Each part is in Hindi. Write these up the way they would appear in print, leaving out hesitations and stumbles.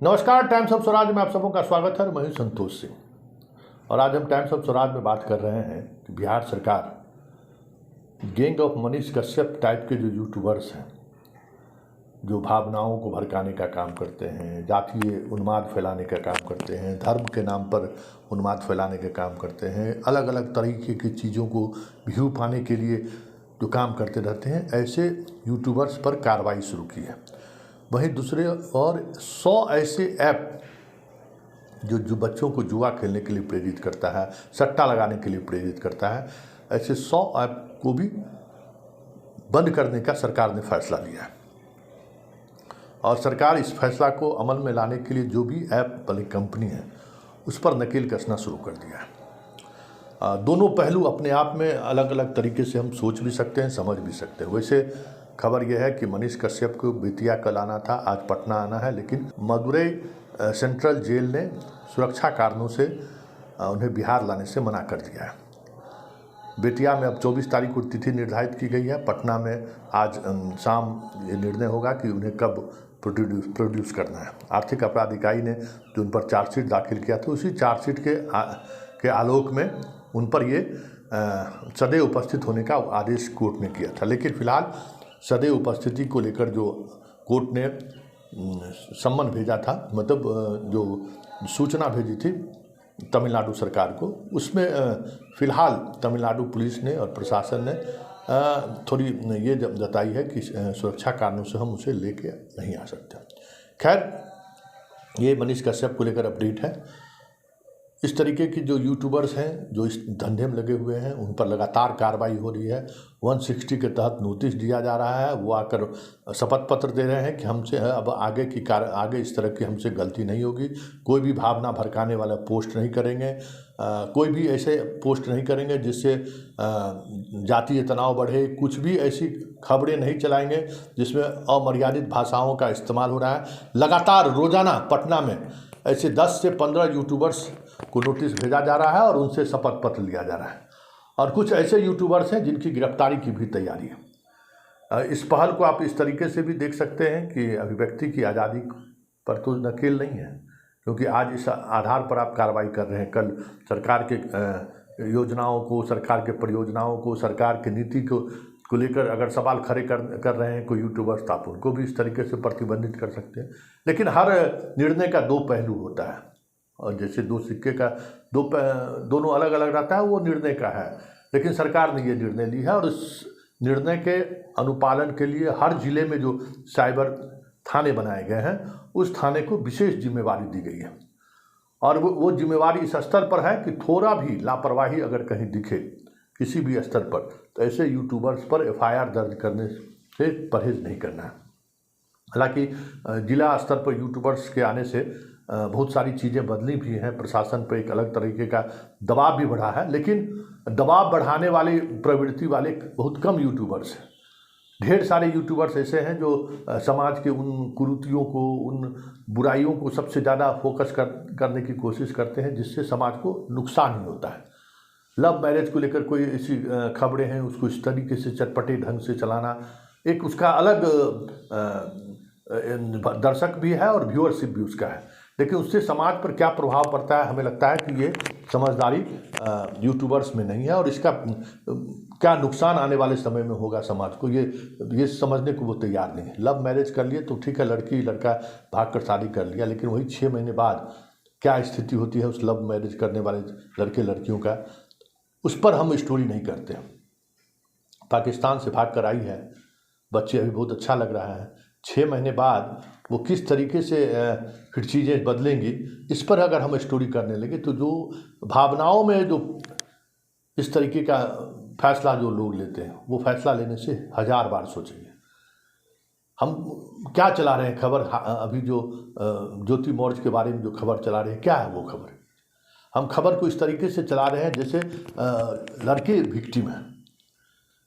नमस्कार, टाइम्स ऑफ स्वराज में आप सबों का स्वागत है। मैं हूं संतोष सिंह और आज हम टाइम्स ऑफ स्वराज में बात कर रहे हैं कि बिहार सरकार gang of Manish Kashyap type के जो यूट्यूबर्स हैं, जो भावनाओं को भड़काने का काम करते हैं, जातीय उन्माद फैलाने का काम करते हैं, धर्म के नाम पर उन्माद फैलाने का काम करते हैं, अलग अलग तरीके की चीज़ों को व्यू पाने के लिए जो काम करते रहते हैं, ऐसे यूट्यूबर्स पर कार्रवाई शुरू की है। वहीं दूसरे और 100 ऐसे ऐप जो बच्चों को जुआ खेलने के लिए प्रेरित करता है, सट्टा लगाने के लिए प्रेरित करता है, ऐसे 100 ऐप को भी बंद करने का सरकार ने फैसला लिया है। और सरकार इस फैसला को अमल में लाने के लिए जो भी ऐप वाली कंपनी है उस पर नकेल कसना शुरू कर दिया है। दोनों पहलू अपने आप में अलग अलग तरीके से हम सोच भी सकते हैं, समझ भी सकते हैं। वैसे खबर यह है कि मनीष कश्यप को बेतिया कल आना था, आज पटना आना है, लेकिन मदुरई सेंट्रल जेल ने सुरक्षा कारणों से उन्हें बिहार लाने से मना कर दिया है। बेतिया में अब 24 तारीख को तिथि निर्धारित की गई है। पटना में आज शाम ये निर्णय होगा कि उन्हें कब प्रोड्यूस करना है। आर्थिक अपराध इकाई ने जो उन पर चार्जशीट दाखिल किया था, उसी चार्जशीट के आलोक में उन पर ये सदैव उपस्थित होने का आदेश कोर्ट ने किया था। लेकिन फिलहाल सदैव उपस्थिति को लेकर जो कोर्ट ने सम्मन भेजा था, मतलब जो सूचना भेजी थी तमिलनाडु सरकार को, उसमें फ़िलहाल तमिलनाडु पुलिस ने और प्रशासन ने थोड़ी ये जताई है कि सुरक्षा कारणों से हम उसे लेके नहीं आ सकते। खैर, ये मनीष कश्यप को लेकर अपडेट है। इस तरीके की जो यूट्यूबर्स हैं जो इस धंधे में लगे हुए हैं, उन पर लगातार कार्रवाई हो रही है। 160 के तहत नोटिस दिया जा रहा है। वो आकर शपथ पत्र दे रहे हैं कि हमसे अब आगे इस तरह की हमसे गलती नहीं होगी, कोई भी भावना भड़काने वाला पोस्ट नहीं करेंगे, कोई भी ऐसे पोस्ट नहीं करेंगे जिससे जातीय तनाव बढ़े, कुछ भी ऐसी खबरें नहीं चलाएंगे जिसमें अमर्यादित भाषाओं का इस्तेमाल हो रहा है। लगातार रोज़ाना पटना में ऐसे 10 से 15 यूट्यूबर्स को नोटिस भेजा जा रहा है और उनसे शपथ पत्र लिया जा रहा है। और कुछ ऐसे यूट्यूबर्स हैं जिनकी गिरफ्तारी की भी तैयारी है। इस पहल को आप इस तरीके से भी देख सकते हैं कि अभिव्यक्ति की आज़ादी पर तो नकेल नहीं है, क्योंकि आज इस आधार पर आप कार्रवाई कर रहे हैं। कल सरकार के योजनाओं को, सरकार के परियोजनाओं को, सरकार की नीति को लेकर अगर सवाल खड़े कर रहे हैं कोई यूट्यूबर्स, तो आप उनको भी इस तरीके से प्रतिबंधित कर सकते हैं। लेकिन हर निर्णय का दो पहलू होता है, और जैसे दो सिक्के का दोनों अलग अलग रहता है, वो निर्णय का है। लेकिन सरकार ने ये निर्णय लिया है और इस निर्णय के अनुपालन के लिए हर जिले में जो साइबर थाने बनाए गए हैं, उस थाने को विशेष जिम्मेवारी दी गई है। और वो जिम्मेवारी इस स्तर पर है कि थोड़ा भी लापरवाही अगर कहीं दिखे किसी भी स्तर पर, तो ऐसे यूट्यूबर्स पर FIR दर्ज करने से परहेज नहीं करना है। हालांकि जिला स्तर पर यूट्यूबर्स के आने से बहुत सारी चीज़ें बदली भी हैं, प्रशासन पर एक अलग तरीके का दबाव भी बढ़ा है, लेकिन दबाव बढ़ाने वाली प्रवृत्ति वाले बहुत कम यूट्यूबर्स हैं। ढेर सारे यूट्यूबर्स ऐसे हैं जो समाज के उन कुरीतियों को, उन बुराइयों को सबसे ज़्यादा फोकस करने की कोशिश करते हैं जिससे समाज को नुकसान ही होता है। लव मैरिज को लेकर कोई ऐसी खबरें हैं, उसको इस तरीके से चटपटे ढंग से चलाना, एक उसका अलग दर्शक भी है और व्यूअरशिप भी उसका है। लेकिन उससे समाज पर क्या प्रभाव पड़ता है, हमें लगता है कि ये समझदारी यूट्यूबर्स में नहीं है, और इसका क्या नुकसान आने वाले समय में होगा समाज को, ये समझने को वो तैयार नहीं है। लव मैरिज कर लिए तो ठीक है, लड़की लड़का भाग कर शादी कर लिया, लेकिन वही 6 महीने बाद क्या स्थिति होती है उस लव मैरिज करने वाले लड़के लड़कियों का, उस पर हम स्टोरी नहीं करते। पाकिस्तान से भाग कर आई है, बच्चे अभी बहुत अच्छा लग रहा है, 6 महीने बाद वो किस तरीके से फिर चीज़ें बदलेंगी, इस पर अगर हम स्टोरी करने लगे तो जो भावनाओं में जो इस तरीके का फैसला जो लोग लेते हैं, वो फैसला लेने से 1000 बार सोचेंगे। हम क्या चला रहे हैं खबर, अभी जो ज्योति मौर्य के बारे में जो खबर चला रहे हैं, क्या है वो खबर? हम खबर को इस तरीके से चला रहे हैं जैसे लड़के विक्टिम हैं,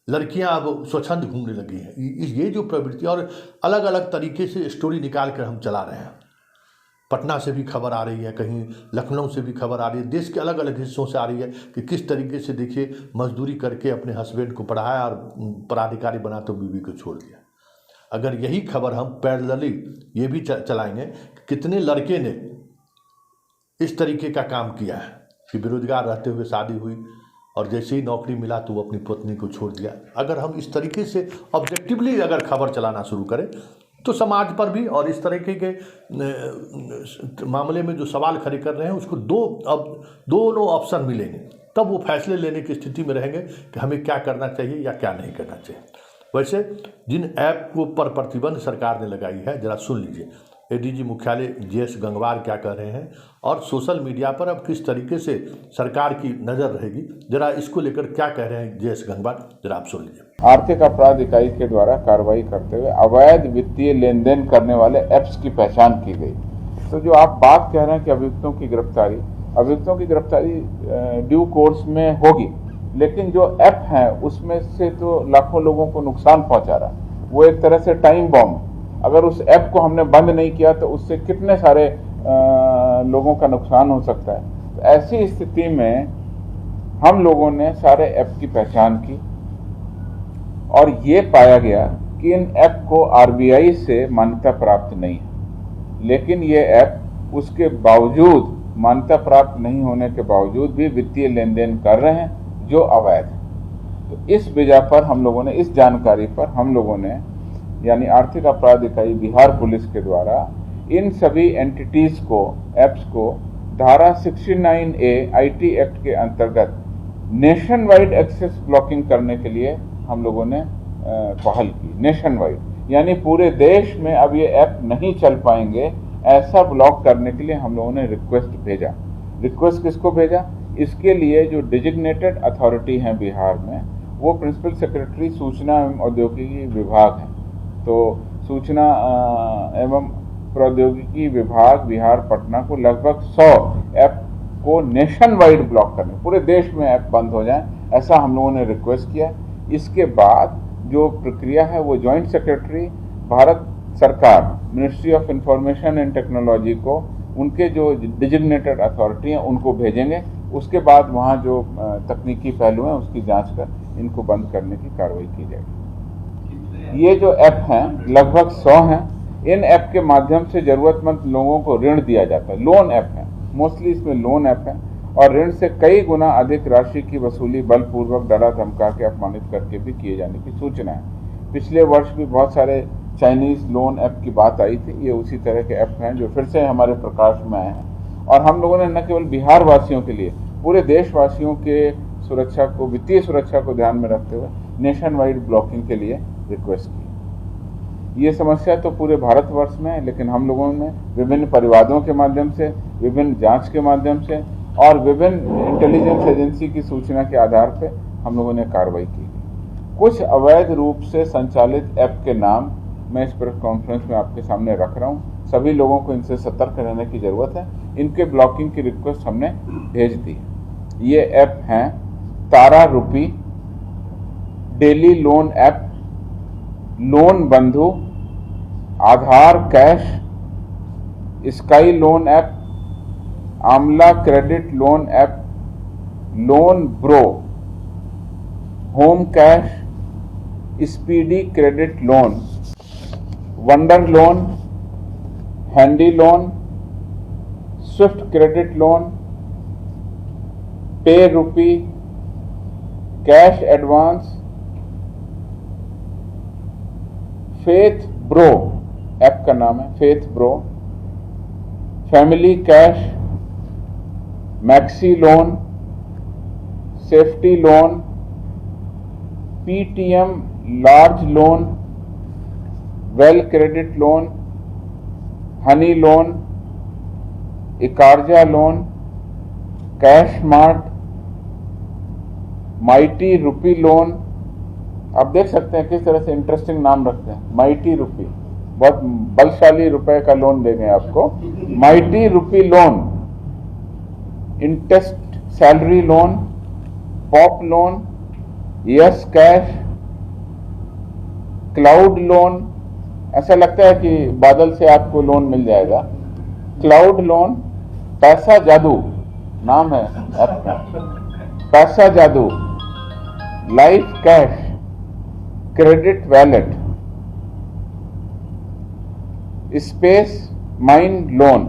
लड़कियां अब स्वच्छंद घूमने लगी हैं। ये जो प्रवृत्ति और अलग अलग तरीके से स्टोरी निकाल कर हम चला रहे हैं। पटना से भी खबर आ रही है, कहीं लखनऊ से भी खबर आ रही है, देश के अलग अलग हिस्सों से आ रही है कि किस तरीके से देखिए मजदूरी करके अपने हस्बैंड को पढ़ाया और पराधिकारी बना तो बीवी को छोड़ दिया। अगर यही खबर हम पैरेलली ये भी चलाएंगे कि कितने लड़के ने इस तरीके का काम किया है कि बेरोजगार रहते हुए शादी हुई और जैसे ही नौकरी मिला तो वो अपनी पत्नी को छोड़ दिया। अगर हम इस तरीके से ऑब्जेक्टिवली अगर खबर चलाना शुरू करें तो समाज पर भी और इस तरीके के मामले में जो सवाल खड़े कर रहे हैं उसको दोनों ऑप्शन मिलेंगे, तब वो फैसले लेने की स्थिति में रहेंगे कि हमें क्या करना चाहिए या क्या नहीं करना चाहिए। वैसे जिन ऐप को पर प्रतिबंध सरकार ने लगाई है, जरा सुन लीजिए एडीजी मुख्यालय जीएस गंगवार क्या कह रहे हैं और सोशल मीडिया पर अब किस तरीके से सरकार की नज़र रहेगी, जरा इसको लेकर क्या कह रहे हैं जीएस गंगवार, जरा आप सुन लीजिए। आर्थिक अपराध इकाई के द्वारा कार्रवाई करते हुए अवैध वित्तीय लेन देन करने वाले ऐप्स की पहचान की गई। तो जो आप बात कह रहे हैं कि अभियुक्तों की गिरफ्तारी ड्यू कोर्स में होगी, लेकिन जो ऐप है उसमें से तो लाखों लोगों को नुकसान पहुंचा रहा है। वो एक तरह से टाइम बॉम्ब, अगर उस ऐप को हमने बंद नहीं किया तो उससे कितने सारे लोगों का नुकसान हो सकता है। तो ऐसी स्थिति में हम लोगों ने सारे ऐप की पहचान की और ये पाया गया कि इन ऐप को आरबीआई से मान्यता प्राप्त नहीं है, लेकिन ये ऐप उसके बावजूद मान्यता प्राप्त नहीं होने के बावजूद भी वित्तीय लेन देन कर रहे हैं जो अवैध है। तो इस वजह पर हम लोगों ने, इस जानकारी पर हम लोगों ने यानी आर्थिक अपराध इकाई बिहार पुलिस के द्वारा इन सभी एंटिटीज को, ऐप्स को धारा 69A आईटी एक्ट के अंतर्गत नेशन वाइड एक्सेस ब्लॉकिंग करने के लिए हम लोगों ने पहल की। नेशन वाइड यानी पूरे देश में अब ये ऐप नहीं चल पाएंगे, ऐसा ब्लॉक करने के लिए हम लोगों ने रिक्वेस्ट भेजा। रिक्वेस्ट किसको भेजा? इसके लिए जो डिजिग्नेटेड अथॉरिटी हैं बिहार में, वो प्रिंसिपल सेक्रेटरी सूचना एवं औद्योगिकी विभाग है। तो सूचना एवं प्रौद्योगिकी विभाग बिहार पटना को लगभग 100 ऐप को नेशन वाइड ब्लॉक करने, पूरे देश में ऐप बंद हो जाए, ऐसा हम लोगों ने रिक्वेस्ट किया। इसके बाद जो प्रक्रिया है वो जॉइंट सेक्रेटरी भारत सरकार ministry of information and technology को, उनके जो डिजिग्नेटेड अथॉरिटी हैं उनको भेजेंगे। उसके बाद वहाँ जो तकनीकी पहलू हैं उसकी जांच कर इनको बंद करने की कार्रवाई की जाएगी। ये जो ऐप हैं लगभग 100 हैं। इन ऐप के माध्यम से जरूरतमंद लोगों को ऋण दिया जाता है। लोन ऐप है, मोस्टली इसमें लोन ऐप है और ऋण से कई गुना अधिक राशि की वसूली बलपूर्वक डरा धमका के अपमानित करके भी किए जाने की सूचना है। पिछले वर्ष भी बहुत सारे चाइनीज लोन ऐप की बात आई थी। ये उसी तरह के ऐप हैं जो फिर से हमारे प्रकाश में आए हैं और हम लोगों ने न केवल बिहार वासियों के लिए, पूरे देशवासियों के सुरक्षा को, वित्तीय सुरक्षा को ध्यान में रखते हुए नेशन वाइड ब्लॉकिंग के लिए रिक्वेस्ट की। ये समस्या तो पूरे भारतवर्ष में है, लेकिन हम लोगों ने विभिन्न परिवादों के माध्यम से, विभिन्न जांच के माध्यम से और विभिन्न इंटेलिजेंस एजेंसी की सूचना के आधार पर हम लोगों ने कार्रवाई की। कुछ अवैध रूप से संचालित ऐप के नाम मैं इस प्रेस कॉन्फ्रेंस में आपके सामने रख रहा हूँ। सभी लोगों को इनसे सतर्क रहने की जरूरत है। इनके ब्लॉकिंग की रिक्वेस्ट हमने भेज दी है। ये ऐप हैं तारा रूपी, daily loan app, loan Bandhu, Aadhaar cash, sky loan app, आमला credit loan app, loan bro, home cash, speedy credit loan, wonder loan, handy loan, swift credit loan, pay rupee, cash advance, faith bro app का नाम है, faith bro, family cash, maxi loan, safety loan, Paytm large loan, well credit loan, honey loan, इकारजा loan, cash mart, mighty rupee loan. आप देख सकते हैं किस तरह से इंटरेस्टिंग नाम रखते हैं। माइटी रूपी, बहुत बलशाली रुपए का लोन देंगे आपको। Mighty rupee loan, interest salary loan, pop loan, yes cash, cloud loan. ऐसा लगता है कि बादल से आपको लोन मिल जाएगा। क्लाउड लोन, पैसा जादू नाम है ऐप का, Paisa Jadoo, Life Cash, Credit Wallet, Space Mind loan,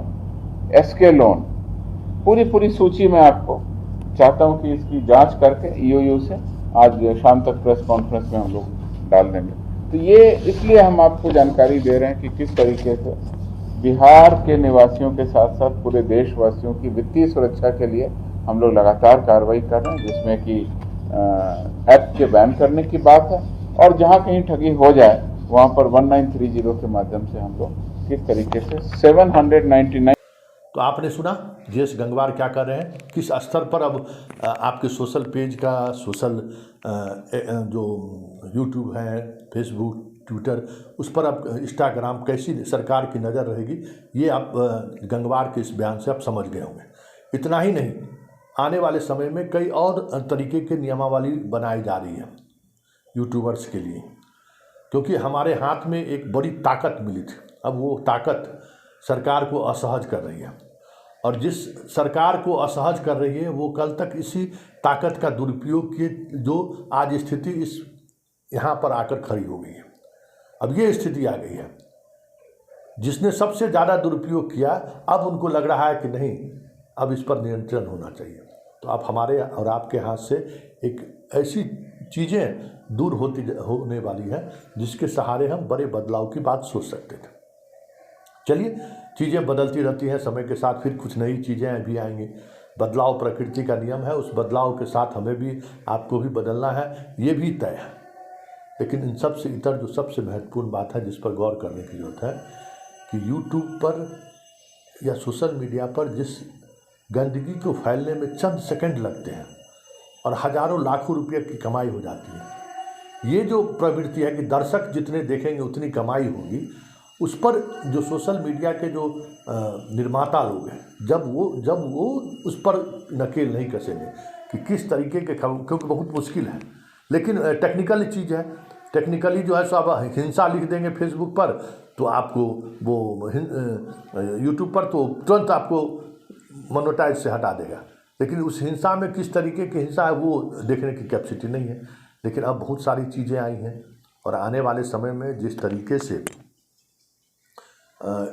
SK loan, पूरी सूची मैं आपको चाहता हूं कि इसकी जांच करके ईओयू से आज शाम तक प्रेस कॉन्फ्रेंस में हम लोग डाल देंगे। तो ये इसलिए हम आपको जानकारी दे रहे हैं कि किस तरीके से बिहार के निवासियों के साथ साथ पूरे देशवासियों की वित्तीय सुरक्षा के लिए हम लोग लगातार कार्रवाई कर रहे हैं, जिसमें कि ऐप के बैन करने की बात है, और जहां कहीं ठगी हो जाए वहां पर 1930 के माध्यम से हम लोग किस तरीके से 799। तो आपने सुना जेएस गंगवार क्या कर रहे हैं, किस स्तर पर अब आपके सोशल पेज का, सोशल जो यूट्यूब है, फेसबुक, ट्विटर, उस पर अब इंस्टाग्राम कैसी सरकार की नज़र रहेगी, ये आप गंगवार के इस बयान से आप समझ गए होंगे। इतना ही नहीं, आने वाले समय में कई और तरीके के नियमावली बनाई जा रही है यूट्यूबर्स के लिए, क्योंकि हमारे हाथ में एक बड़ी ताकत मिली थी, अब वो ताकत सरकार को असहज कर रही है, और जिस सरकार को असहज कर रही है वो कल तक इसी ताकत का दुरुपयोग किए, जो आज स्थिति इस यहाँ पर आकर खड़ी हो गई है। अब ये स्थिति आ गई है, जिसने सबसे ज़्यादा दुरुपयोग किया, अब उनको लग रहा है कि नहीं, अब इस पर नियंत्रण होना चाहिए। तो अब हमारे और आपके हाथ से एक ऐसी चीज़ें दूर होने वाली हैं जिसके सहारे हम बड़े बदलाव की बात सोच सकते थे। चलिए, चीज़ें बदलती रहती हैं, समय के साथ फिर कुछ नई चीज़ें भी आएंगी। बदलाव प्रकृति का नियम है, उस बदलाव के साथ हमें भी, आपको भी बदलना है, ये भी तय है। लेकिन इन सब से इतर जो सबसे महत्वपूर्ण बात है जिस पर गौर करने की जरूरत है कि यूट्यूब पर या सोशल मीडिया पर जिस गंदगी को फैलने में चंद सेकंड लगते हैं और हज़ारों लाखों रुपये की कमाई हो जाती है, ये जो प्रवृत्ति है कि दर्शक जितने देखेंगे उतनी कमाई होगी, उस पर जो सोशल मीडिया के जो निर्माता लोग हैं, जब वो उस पर नकेल नहीं कसेंगे कि किस तरीके के, क्योंकि बहुत मुश्किल है, लेकिन टेक्निकल चीज़ है, टेक्निकली जो है सो आप हिंसा लिख देंगे फेसबुक पर तो आपको वो यूट्यूब पर तो तुरंत आपको मोनेटाइज से हटा देगा, लेकिन उस हिंसा में किस तरीके की हिंसा है वो देखने की कैपेसिटी नहीं है। लेकिन अब बहुत सारी चीज़ें आई हैं, और आने वाले समय में जिस तरीके से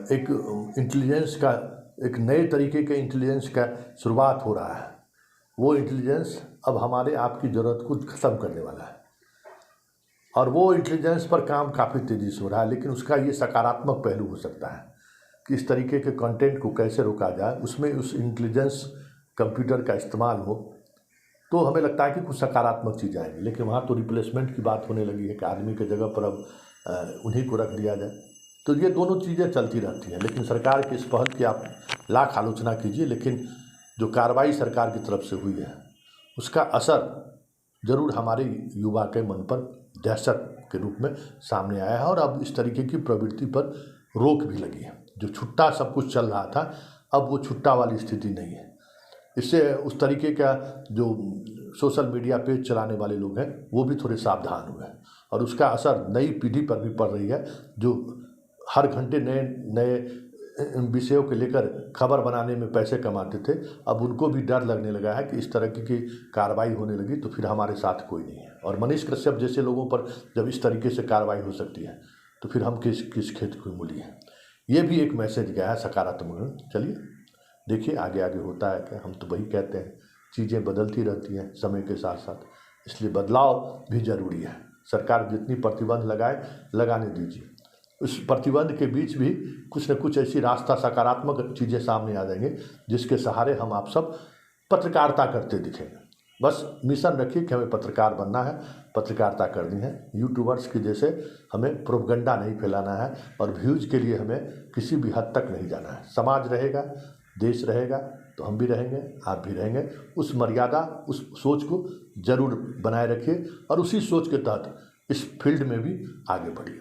एक इंटेलिजेंस का, एक नए तरीके के इंटेलिजेंस का शुरुआत हो रहा है, वो इंटेलिजेंस अब हमारे आपकी ज़रूरत को ख़त्म करने वाला है, और वो इंटेलिजेंस पर काम काफ़ी तेज़ी से हो रहा है। लेकिन उसका ये सकारात्मक पहलू हो सकता है कि इस तरीके के कंटेंट को कैसे रोका जाए, उसमें उस इंटेलिजेंस कंप्यूटर का इस्तेमाल हो, तो हमें लगता है कि कुछ सकारात्मक चीज़ आएंगी। लेकिन वहाँ तो रिप्लेसमेंट की बात होने लगी है कि आदमी के जगह पर अब उन्हीं को रख दिया जाए। तो ये दोनों चीज़ें चलती रहती हैं, लेकिन सरकार की इस पहल की आप लाख आलोचना कीजिए, लेकिन जो कार्रवाई सरकार की तरफ से हुई है उसका असर ज़रूर हमारे युवा के मन पर दहशत के रूप में सामने आया है, और अब इस तरीके की प्रवृत्ति पर रोक भी लगी है। जो छुट्टा सब कुछ चल रहा था, अब वो छुट्टा वाली स्थिति नहीं है। इससे उस तरीके का जो सोशल मीडिया पेज चलाने वाले लोग हैं वो भी थोड़े सावधान हुए हैं, और उसका असर नई पीढ़ी पर भी पड़ रही है, जो हर घंटे नए नए विषयों के लेकर खबर बनाने में पैसे कमाते थे। अब उनको भी डर लगने लगा है कि इस तरह की कार्रवाई होने लगी तो फिर हमारे साथ कोई नहीं है, और मनीष कश्यप जैसे लोगों पर जब इस तरीके से कार्रवाई हो सकती है तो फिर हम किस खेत की मूली है। ये भी एक मैसेज गया है सकारात्मक। चलिए देखिए आगे आगे होता है क्या। हम तो वही कहते हैं, चीज़ें बदलती रहती हैं समय के साथ साथ, इसलिए बदलाव भी ज़रूरी है। सरकार जितनी प्रतिबंध लगाने दीजिए, उस प्रतिबंध के बीच भी कुछ न कुछ ऐसी रास्ता, सकारात्मक चीज़ें सामने आ जाएंगे जिसके सहारे हम आप सब पत्रकारिता करते दिखेंगे। बस मिशन रखिए कि हमें पत्रकार बनना है, पत्रकारिता करनी है। यूट्यूबर्स के जैसे हमें प्रोपगंडा नहीं फैलाना है, और व्यूज़ के लिए हमें किसी भी हद तक नहीं जाना है। समाज रहेगा, देश रहेगा तो हम भी रहेंगे, आप भी रहेंगे। उस मर्यादा, उस सोच को ज़रूर बनाए रखिए, और उसी सोच के तहत इस फील्ड में भी आगे बढ़िए।